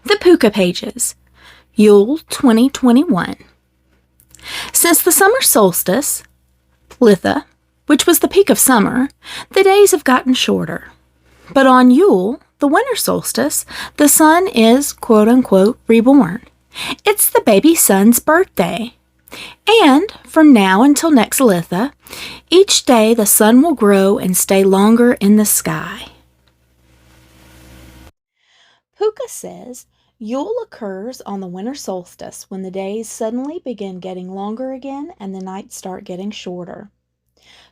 The Pooka Pages, Yule 2021. Since the summer solstice, Litha, which was the peak of summer, the days have gotten shorter. But on Yule, the winter solstice, the sun is quote-unquote reborn. It's the baby sun's birthday. And from now until next Litha, each day the sun will grow and stay longer in the sky. Pooka says Yule occurs on the winter solstice when the days suddenly begin getting longer again and the nights start getting shorter.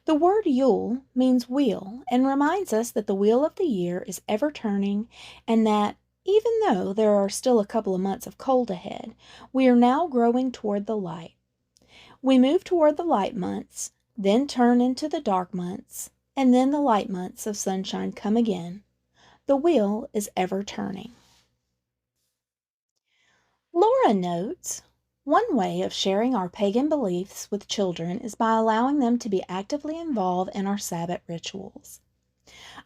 The word Yule means wheel and reminds us that the wheel of the year is ever turning and that, even though there are still a couple of months of cold ahead, we are now growing toward the light. We move toward the light months, then turn into the dark months, and then the light months of sunshine come again. The wheel is ever turning. Lora notes, one way of sharing our pagan beliefs with children is by allowing them to be actively involved in our Sabbath rituals.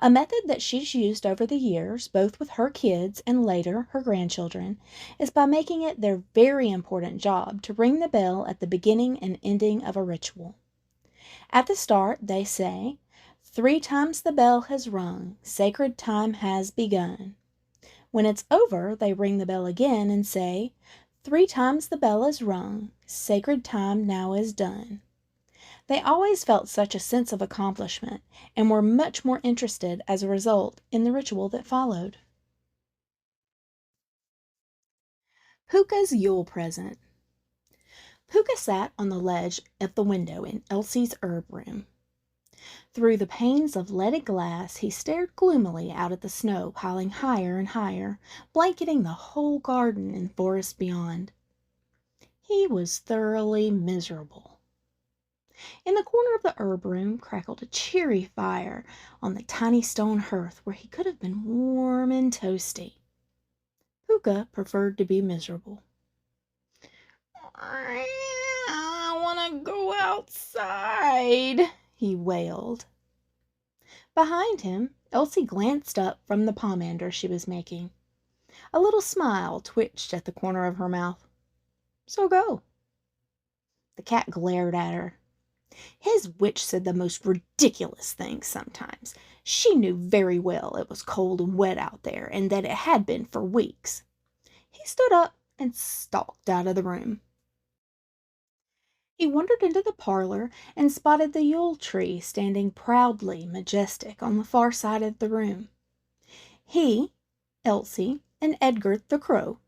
A method that she's used over the years, both with her kids and later her grandchildren, is by making it their very important job to ring the bell at the beginning and ending of a ritual. At the start, they say, 3 times the bell has rung, sacred time has begun. When it's over, they ring the bell again and say, 3 times the bell is rung, sacred time now is done. They always felt such a sense of accomplishment and were much more interested as a result in the ritual that followed. Pooka's Yule present. Pooka sat on the ledge of the window in Elsie's herb room. Through the panes of leaded glass he stared gloomily out at the snow piling higher and higher, blanketing the whole garden and forest beyond. He was thoroughly miserable. In the corner of the herb room crackled a cheery fire on the tiny stone hearth where he could have been warm and toasty. Pooka preferred to be miserable. I want to go outside, he wailed. Behind him, Elsie glanced up from the pomander she was making. A little smile twitched at the corner of her mouth. So go. The cat glared at her. His witch said the most ridiculous things sometimes. She knew very well it was cold and wet out there, and that it had been for weeks. He stood up and stalked out of the room. He wandered into the parlor and spotted the Yule tree standing proudly majestic on the far side of the room. He, Elsie, and Edgar the crow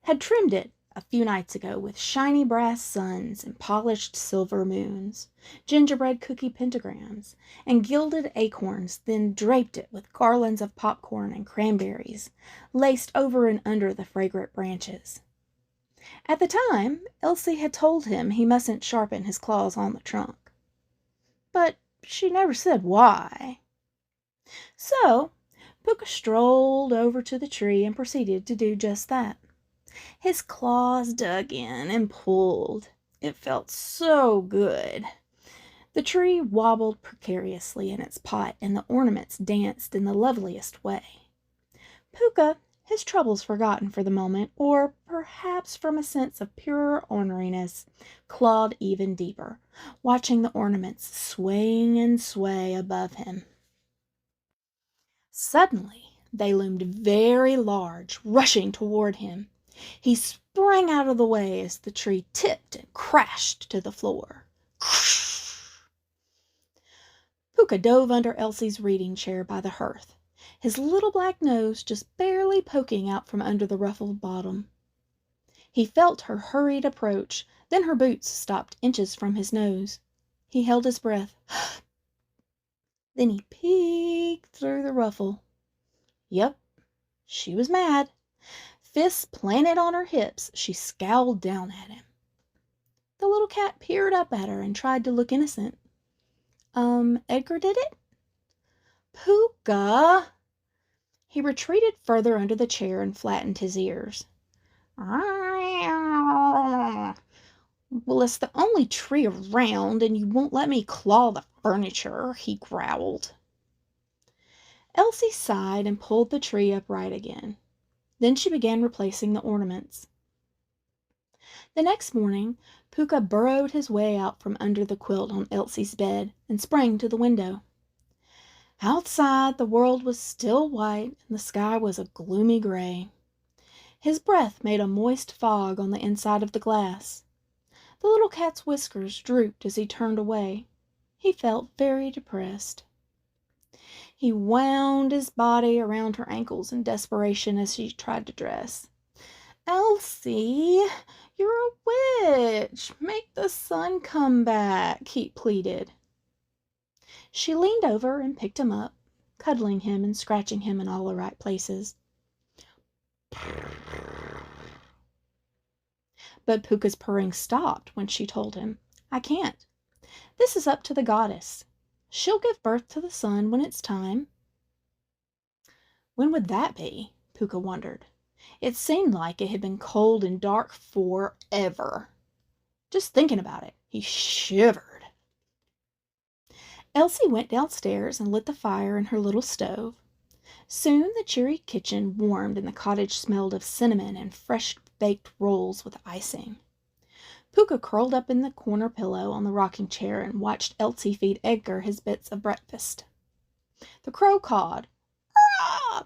had trimmed it a few nights ago with shiny brass suns and polished silver moons, gingerbread cookie pentagrams, and gilded acorns, then draped it with garlands of popcorn and cranberries, laced over and under the fragrant branches. At the time, Elsie had told him he mustn't sharpen his claws on the trunk. But she never said why. So, Pooka strolled over to the tree and proceeded to do just that. His claws dug in and pulled. It felt so good. The tree wobbled precariously in its pot, and the ornaments danced in the loveliest way. Pooka, his troubles forgotten for the moment, or perhaps from a sense of pure orneriness, clawed even deeper, watching the ornaments swing and sway above him. Suddenly, they loomed very large, rushing toward him. He sprang out of the way as the tree tipped and crashed to the floor. Pooka dove under Elsie's reading chair by the hearth, his little black nose just barely poking out from under the ruffled bottom. He felt her hurried approach, then her boots stopped inches from his nose. He held his breath. Then he peeked through the ruffle. Yep, she was mad. Fists planted on her hips, she scowled down at him. The little cat peered up at her and tried to look innocent. Edgar did it? Pooka! He retreated further under the chair and flattened his ears. Well, it's the only tree around, and you won't let me claw the furniture, he growled. Elsie sighed and pulled the tree upright again. Then she began replacing the ornaments. The next morning, Pooka burrowed his way out from under the quilt on Elsie's bed and sprang to the window. Outside, the world was still white and the sky was a gloomy gray. His breath made a moist fog on the inside of the glass. The little cat's whiskers drooped as he turned away. He felt very depressed. He wound his body around her ankles in desperation as she tried to dress. "Elsie, you're a witch. Make the sun come back," he pleaded. She leaned over and picked him up, cuddling him and scratching him in all the right places. But Pooka's purring stopped when she told him, "I can't. This is up to the goddess. She'll give birth to the sun when it's time." When would that be? Pooka wondered. It seemed like it had been cold and dark forever. Just thinking about it, he shivered. Elsie went downstairs and lit the fire in her little stove. Soon the cheery kitchen warmed and the cottage smelled of cinnamon and fresh-baked rolls with icing. Pooka curled up in the corner pillow on the rocking chair and watched Elsie feed Edgar his bits of breakfast. The crow cawed, "Rah!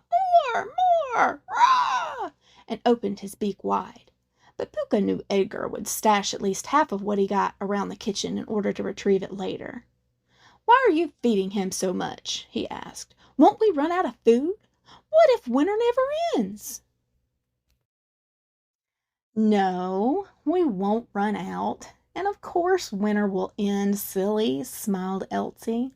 More! Rah!" and opened his beak wide. But Pooka knew Edgar would stash at least half of what he got around the kitchen in order to retrieve it later. "Why are you feeding him so much?" he asked. "Won't we run out of food? What if winter never ends?" "No, we won't run out. And of course winter will end, silly," smiled Elsie.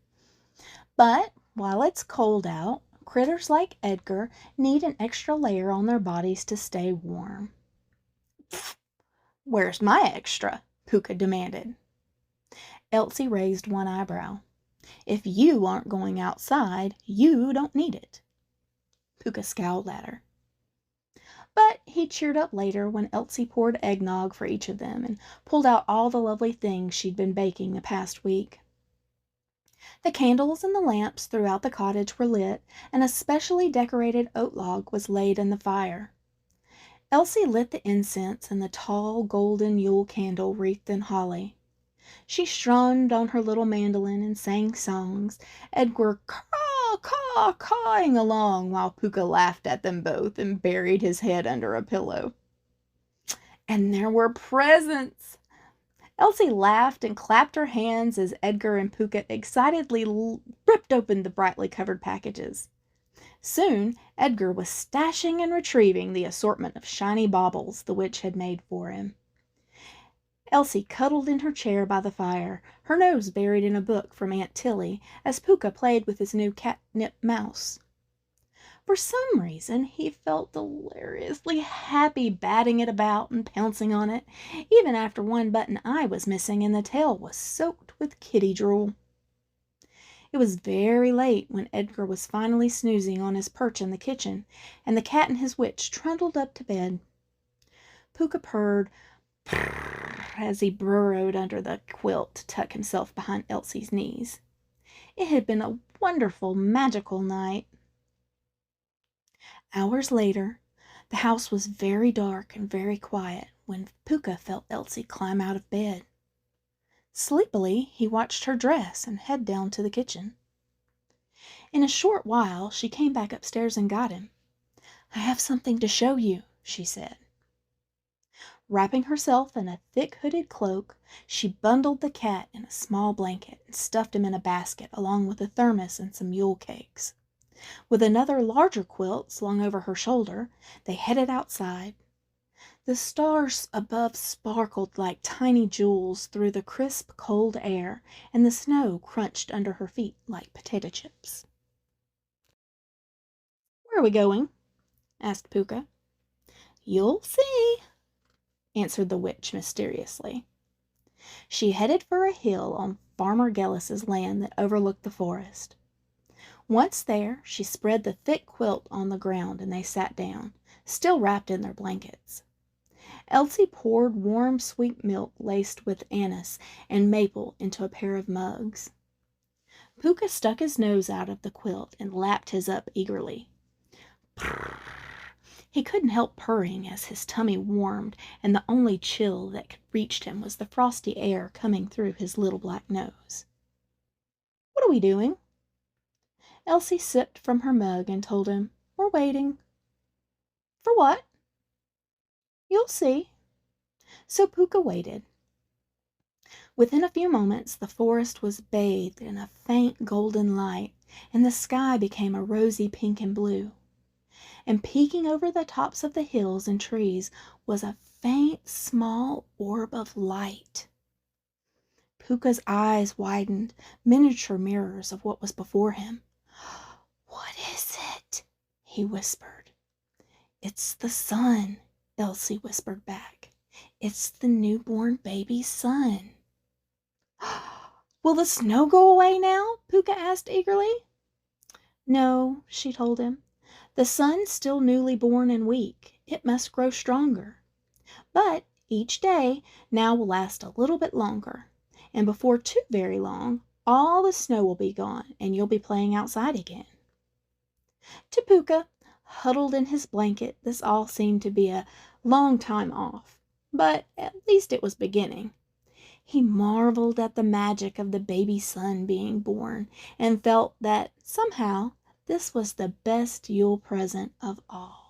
"But while it's cold out, critters like Edgar need an extra layer on their bodies to stay warm." "Where's my extra?" Pooka demanded. Elsie raised one eyebrow. "If you aren't going outside, you don't need it." Pooka scowled at her. But he cheered up later when Elsie poured eggnog for each of them and pulled out all the lovely things she'd been baking the past week. The candles and the lamps throughout the cottage were lit, and a specially decorated oat log was laid in the fire. Elsie lit the incense and the tall golden Yule candle wreathed in holly. She strummed on her little mandolin and sang songs, Edgar cawing along while Pooka laughed at them both and buried his head under a pillow. And there were presents! Elsie laughed and clapped her hands as Edgar and Pooka excitedly ripped open the brightly covered packages. Soon Edgar was stashing and retrieving the assortment of shiny baubles the witch had made for him. Elsie cuddled in her chair by the fire, her nose buried in a book from Aunt Tilly, as Pooka played with his new catnip mouse. For some reason, he felt deliriously happy batting it about and pouncing on it, even after one button eye was missing and the tail was soaked with kitty drool. It was very late when Edgar was finally snoozing on his perch in the kitchen, and the cat and his witch trundled up to bed. Pooka purred as he burrowed under the quilt to tuck himself behind Elsie's knees. It had been a wonderful, magical night. Hours later, the house was very dark and very quiet when Pooka felt Elsie climb out of bed. Sleepily, he watched her dress and head down to the kitchen. In a short while, she came back upstairs and got him. "I have something to show you," she said. Wrapping herself in a thick hooded cloak, she bundled the cat in a small blanket and stuffed him in a basket along with a thermos and some Yule cakes. With another larger quilt slung over her shoulder, they headed outside. The stars above sparkled like tiny jewels through the crisp, cold air, and the snow crunched under her feet like potato chips. "Where are we going?" asked Pooka. "You'll see," answered the witch mysteriously. She headed for a hill on Farmer Gellis's land that overlooked the forest. Once there, she spread the thick quilt on the ground and they sat down, still wrapped in their blankets. Elsie poured warm sweet milk laced with anise and maple into a pair of mugs. Pooka stuck his nose out of the quilt and lapped his up eagerly. He couldn't help purring as his tummy warmed, and the only chill that reached him was the frosty air coming through his little black nose. "What are we doing?" Elsie sipped from her mug and told him, "We're waiting." "For what?" "You'll see." So Pooka waited. Within a few moments the forest was bathed in a faint golden light, and the sky became a rosy pink and blue. And peeking over the tops of the hills and trees was a faint, small orb of light. Pooka's eyes widened, miniature mirrors of what was before him. "What is it?" he whispered. "It's the sun," Elsie whispered back. "It's the newborn baby sun." "Will the snow go away now?" Pooka asked eagerly. "No," she told him. "The sun's still newly born and weak. It must grow stronger. But each day now will last a little bit longer, and before too very long all the snow will be gone and you'll be playing outside again." To Pooka, huddled in his blanket, this all seemed to be a long time off, but at least it was beginning. He marveled at the magic of the baby sun being born, and felt that somehow this was the best Yule present of all.